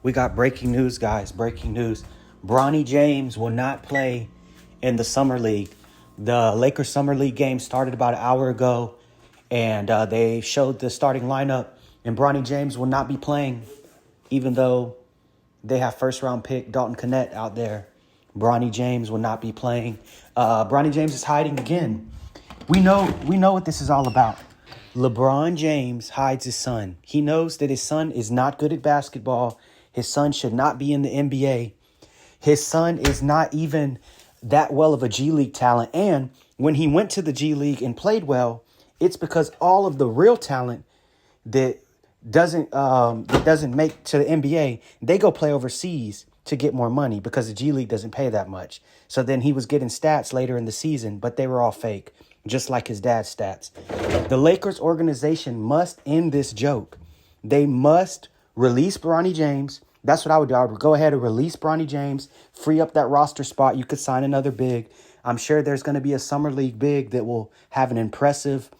We got breaking news, guys. Breaking news. Bronny James will not play in the Summer League. The Lakers Summer League game started about an hour ago, and they showed the starting lineup, and Bronny James will not be playing, even though they have first-round pick Dalton Knecht out there. Bronny James will not be playing. Bronny James is hiding again. We know what this is all about. LeBron James hides his son. He knows that his son is not good at basketball. His son should not be in the NBA. His son is not even that well of a G League talent. And when he went to the G League and played well, it's because all of the real talent that doesn't make to the NBA, they go play overseas to get more money because the G League doesn't pay that much. So then he was getting stats later in the season, but they were all fake, just like his dad's stats. The Lakers organization must end this joke. They must release Bronny James. That's what I would do. I would go ahead and release Bronny James, free up that roster spot. You could sign another big. I'm sure there's going to be a summer league big that will have an impressive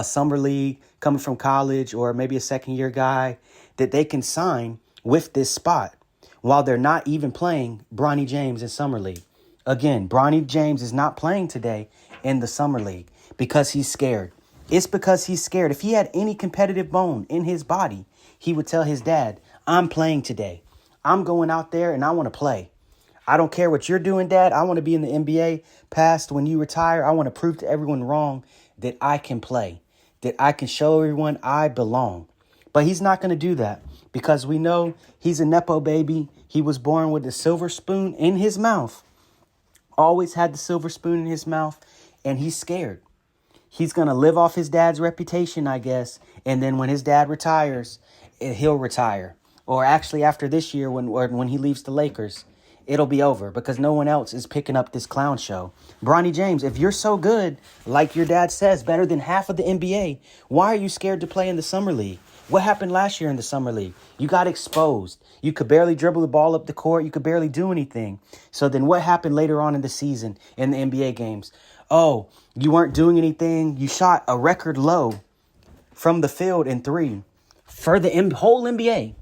summer league coming from college, or maybe a second-year guy that they can sign with this spot while they're not even playing Bronny James in summer league. Again, Bronny James is not playing today in the summer league because he's scared. It's because he's scared. If he had any competitive bone in his body, he would tell his dad, I'm playing today. I'm going out there and I want to play. I don't care what you're doing, Dad. I want to be in the NBA past when you retire. I want to prove to everyone wrong that I can play, that I can show everyone I belong. But he's not going to do that because we know he's a nepo baby. He was born with a silver spoon in his mouth, always had the silver spoon in his mouth, and he's scared. He's going to live off his dad's reputation, I guess. And then when his dad retires, he'll retire. Or actually after this year, when he leaves the Lakers, it'll be over because no one else is picking up this clown show. Bronny James, if you're so good, like your dad says, better than half of the NBA, why are you scared to play in the summer league? What happened last year in the summer league? You got exposed. You could barely dribble the ball up the court. You could barely do anything. So then what happened later on in the season in the NBA games? Oh, you weren't doing anything. You shot a record low from the field in three for the whole NBA.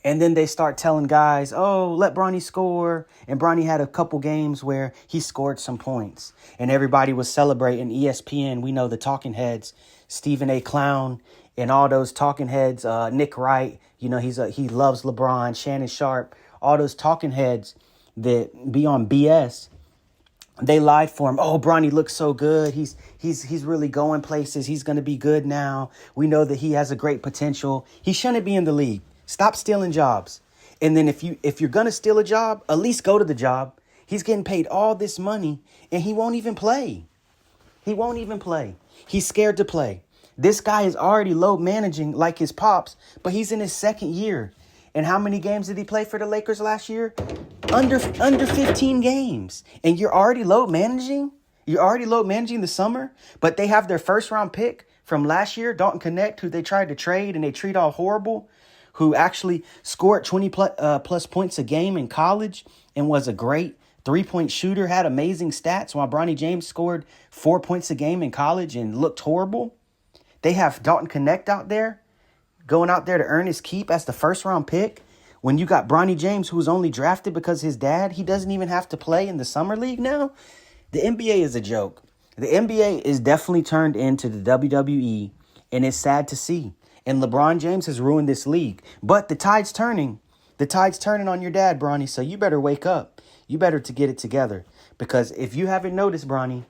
And then they start telling guys, oh, let Bronny score. And Bronny had a couple games where he scored some points. And everybody was celebrating. ESPN, we know the talking heads, Stephen A. Clown and all those talking heads, Nick Wright, he loves LeBron, Shannon Sharp, all those talking heads that be on BS. They lied for him. Oh, Bronny looks so good. He's really going places. He's going to be good now. We know that he has a great potential. He shouldn't be in the league. Stop stealing jobs. And then if you're going to steal a job, at least go to the job. He's getting paid all this money and he won't even play. He won't even play. He's scared to play. This guy is already load managing like his pops, but he's in his second year. And how many games did he play for the Lakers last year? Under 15 games. And you're already load managing? You're already load managing the summer? But they have their first round pick from last year, Dalton Knecht, who they tried to trade and they treat all horrible, who actually scored 20 plus points a game in college and was a great three-point shooter, had amazing stats, while Bronny James scored 4 points a game in college and looked horrible. They have Dalton Knecht out there, going out there to earn his keep as the first-round pick. When you got Bronny James, who was only drafted because his dad, he doesn't even have to play in the summer league now. The NBA is a joke. The NBA is definitely turned into the WWE, and it's sad to see. And LeBron James has ruined this league. But the tide's turning. The tide's turning on your dad, Bronny, so you better wake up. You better to get it together. Because if you haven't noticed, Bronny,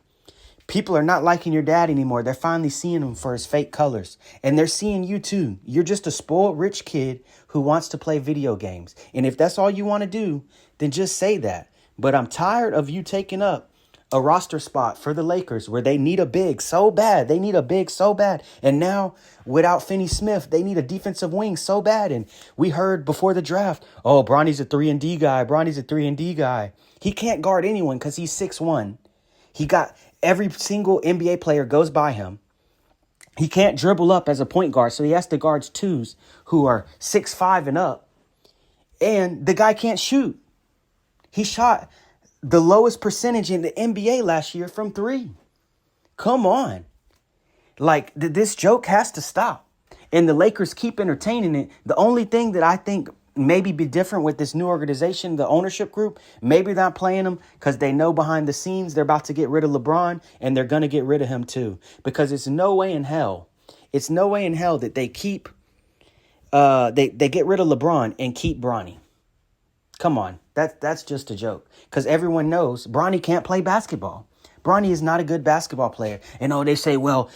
people are not liking your dad anymore. They're finally seeing him for his fake colors. And they're seeing you too. You're just a spoiled rich kid who wants to play video games. And if that's all you want to do, then just say that. But I'm tired of you taking up a roster spot for the Lakers where they need a big so bad. They need a big so bad. And now without Finney Smith, they need a defensive wing so bad. And we heard before the draft, oh, Bronny's a 3-and-D guy. Bronny's a 3-and-D guy. He can't guard anyone because he's 6'1". He got every single NBA player goes by him. He can't dribble up as a point guard, so he has to guard twos who are 6'5" and up. And the guy can't shoot. He shot the lowest percentage in the NBA last year from three. Come on. Like, this joke has to stop. And the Lakers keep entertaining it. The only thing that I think maybe be different with this new organization, the ownership group, maybe they're not playing him because they know behind the scenes they're about to get rid of LeBron, and they're going to get rid of him too. Because it's no way in hell that they keep, they get rid of LeBron and keep Bronny. Come on, that's just a joke. Because everyone knows Bronny can't play basketball. Bronny is not a good basketball player. And they say, well,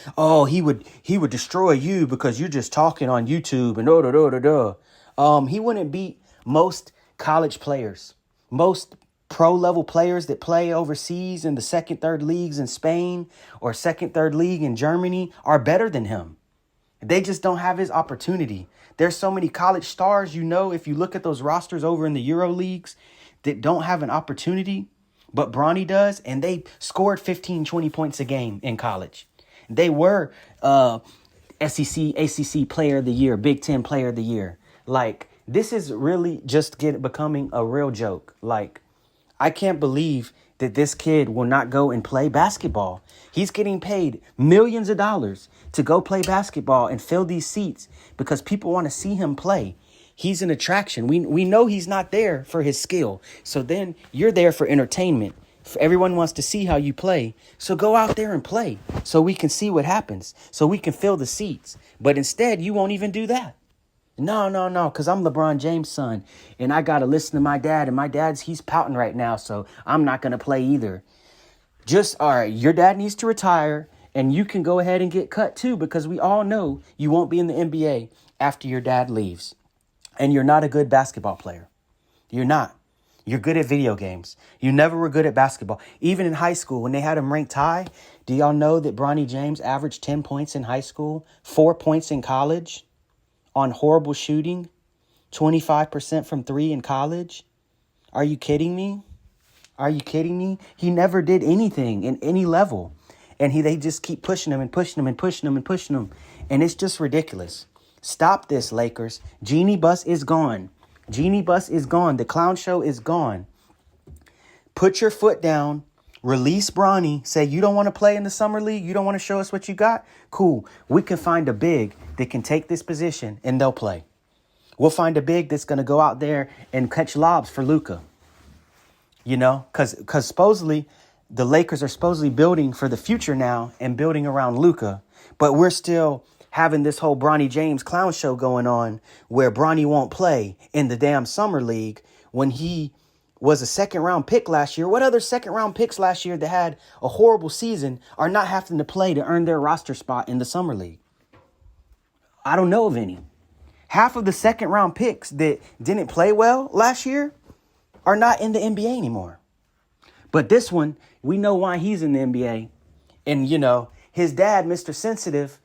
he would destroy you because you're just talking on YouTube and he wouldn't beat most college players, most pro level players that play overseas in the second, third leagues in Spain or second, third league in Germany are better than him. They just don't have his opportunity. There's so many college stars, if you look at those rosters over in the Euro leagues that don't have an opportunity. But Bronny does, and they scored 15, 20 points a game in college. They were SEC, ACC Player of the Year, Big Ten Player of the Year. Like, this is really just becoming a real joke. Like, I can't believe that this kid will not go and play basketball. He's getting paid millions of dollars to go play basketball and fill these seats because people want to see him play. He's an attraction. We know he's not there for his skill. So then you're there for entertainment. Everyone wants to see how you play. So go out there and play so we can see what happens, so we can fill the seats. But instead, you won't even do that. No, because I'm LeBron James' son, and I got to listen to my dad, and he's pouting right now, so I'm not going to play either. All right, your dad needs to retire, and you can go ahead and get cut too, because we all know you won't be in the NBA after your dad leaves. And you're not a good basketball player. You're not. You're good at video games. You never were good at basketball. Even in high school, when they had him ranked high, do y'all know that Bronny James averaged 10 points in high school, 4 points in college on horrible shooting, 25% from 3 in college? Are you kidding me? He never did anything in any level. And they just keep pushing him and pushing him and pushing him and pushing him. And it's just ridiculous. Stop this, Lakers. Genie Bus is gone. The clown show is gone. Put your foot down. Release Bronny. Say you don't want to play in the summer league. You don't want to show us what you got. Cool. We can find a big that can take this position and they'll play. We'll find a big that's going to go out there and catch lobs for Luka. Because supposedly the Lakers are supposedly building for the future now and building around Luka. But we're still having this whole Bronny James clown show going on where Bronny won't play in the damn summer league when he was a second round pick last year. What other second round picks last year that had a horrible season are not having to play to earn their roster spot in the summer league? I don't know of any. Half of the second round picks that didn't play well last year are not in the NBA anymore. But this one, we know why he's in the NBA. And, his dad, Mr. Sensitive,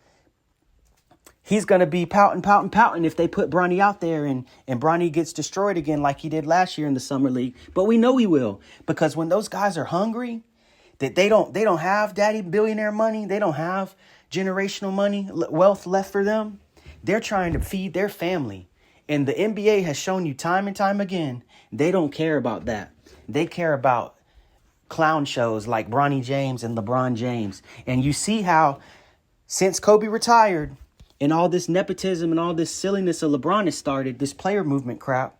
he's going to be pouting if they put Bronny out there and Bronny gets destroyed again like he did last year in the summer league. But we know he will, because when those guys are hungry, that they don't have daddy billionaire money, they don't have generational money, wealth left for them. They're trying to feed their family. And the NBA has shown you time and time again, they don't care about that. They care about clown shows like Bronny James and LeBron James. And you see how since Kobe retired, and all this nepotism and all this silliness of LeBron has started, this player movement crap,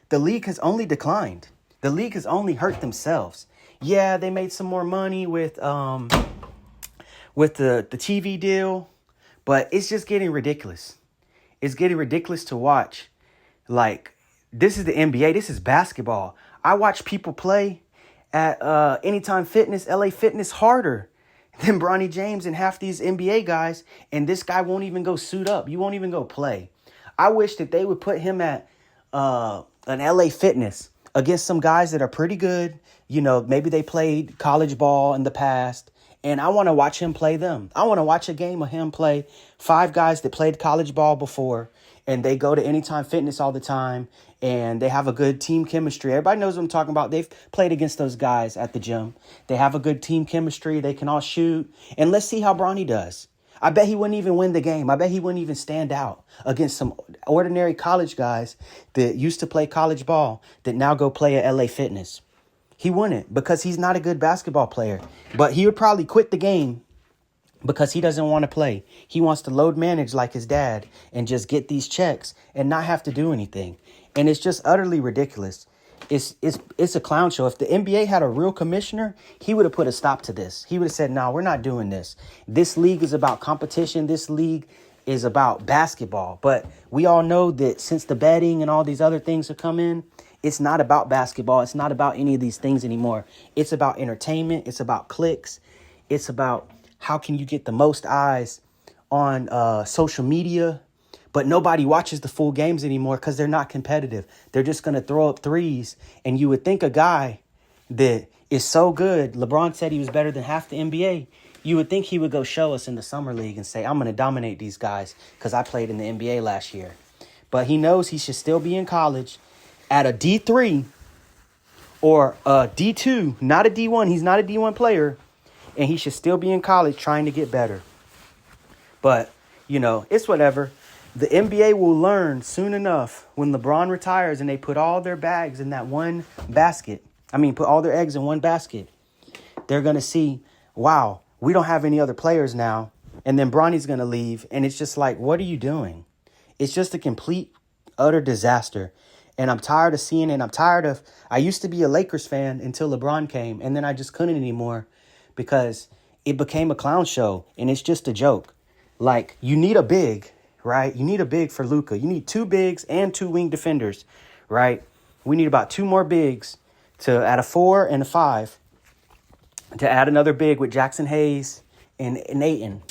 the league has only declined. The league has only hurt themselves. Yeah, they made some more money with the TV deal, but it's just getting ridiculous. It's getting ridiculous to watch. Like, this is the NBA. This is basketball. I watch people play at Anytime Fitness, LA Fitness harder than Bronny James and half these NBA guys, and this guy won't even go suit up. You won't even go play. I wish that they would put him at an LA Fitness against some guys that are pretty good. Maybe they played college ball in the past, and I want to watch him play them. I want to watch a game of him play 5 guys that played college ball before, and they go to Anytime Fitness all the time, and they have a good team chemistry. Everybody knows what I'm talking about. They've played against those guys at the gym. They have a good team chemistry. They can all shoot. And let's see how Bronny does. I bet he wouldn't even win the game. I bet he wouldn't even stand out against some ordinary college guys that used to play college ball that now go play at LA Fitness. He wouldn't, because he's not a good basketball player. But he would probably quit the game because he doesn't want to play. He wants to load manage like his dad and just get these checks and not have to do anything. And it's just utterly ridiculous. It's a clown show. If the NBA had a real commissioner, he would have put a stop to this. He would have said, no, we're not doing this. This league is about competition. This league is about basketball. But we all know that since the betting and all these other things have come in, it's not about basketball. It's not about any of these things anymore. It's about entertainment. It's about clicks. It's about how can you get the most eyes on social media. But nobody watches the full games anymore because they're not competitive. They're just going to throw up threes. And you would think a guy that is so good, LeBron said he was better than half the NBA. You would think he would go show us in the summer league and say, I'm going to dominate these guys because I played in the NBA last year. But he knows he should still be in college at a D3 or a D2, not a D1. He's not a D1 player. And he should still be in college trying to get better. But, you know, it's whatever. The NBA will learn soon enough when LeBron retires and they put all their bags in that one basket. Put all their eggs in one basket. They're going to see, wow, we don't have any other players now. And then Bronny's going to leave. And it's just like, what are you doing? It's just a complete, utter disaster. And I'm tired of seeing it. I used to be a Lakers fan until LeBron came. And then I just couldn't anymore because it became a clown show. And it's just a joke. Like, you need a big, right? You need a big for Luka. You need 2 bigs and 2 wing defenders, right? We need about 2 more bigs to add a 4 and a 5 to add another big with Jackson Hayes and Ayton,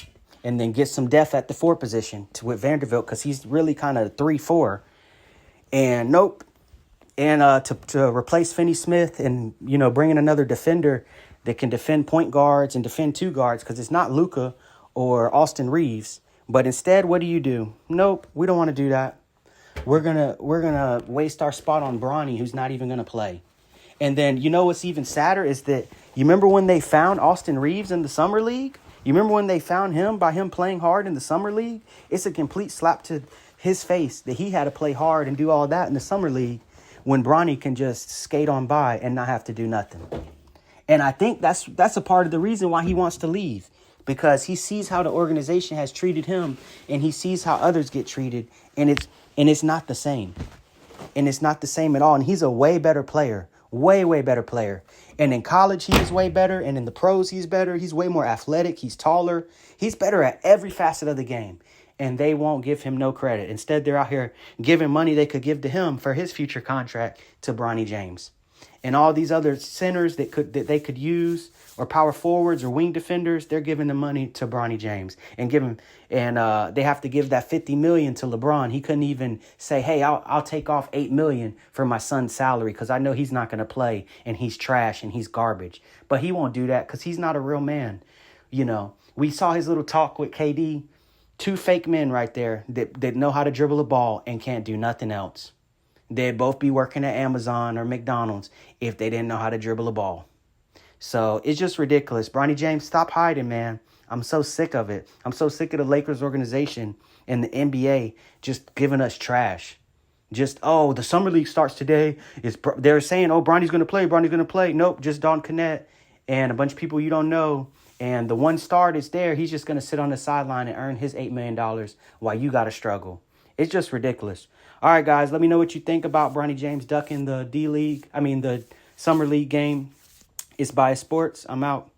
and then get some depth at the 4 position with Vanderbilt because he's really kind of 3-4. And nope. And to replace Finney-Smith and, you know, bring in another defender that can defend point guards and defend 2 guards because it's not Luka or Austin Reeves. But instead, what do? Nope, we don't want to do that. We're gonna waste our spot on Bronny, who's not even gonna play. And then, you know what's even sadder is that you remember when they found Austin Reeves in the summer league? You remember when they found him by him playing hard in the summer league? It's a complete slap to his face that he had to play hard and do all that in the summer league when Bronny can just skate on by and not have to do nothing. And I think that's a part of the reason why he wants to leave, because he sees how the organization has treated him and he sees how others get treated, and it's not the same. And it's not the same at all. And he's a way better player, way better player. And in college, he is way better. And in the pros, he's better. He's way more athletic. He's taller. He's better at every facet of the game. And they won't give him no credit. Instead, they're out here giving money they could give to him for his future contract to Bronny James. And all these other centers that they could use, or power forwards or wing defenders, they're giving the money to Bronny James and they have to give that $50 million to LeBron. He couldn't even say, hey, I'll take off $8 million for my son's salary because I know he's not going to play and he's trash and he's garbage. But he won't do that because he's not a real man. You know, we saw his little talk with KD. 2 fake men right there that know how to dribble a ball and can't do nothing else. They'd both be working at Amazon or McDonald's if they didn't know how to dribble a ball. So it's just ridiculous. Bronny James, stop hiding, man. I'm so sick of it. I'm so sick of the Lakers organization and the NBA just giving us trash. Just, the summer league starts today. They're saying, Bronny's going to play. Nope, just Don Connett and a bunch of people you don't know. And the one star that's there, he's just going to sit on the sideline and earn his $8 million while you got to struggle. It's just ridiculous. All right, guys, let me know what you think about Bronny James ducking the the Summer League game. It's Bias Sports. I'm out.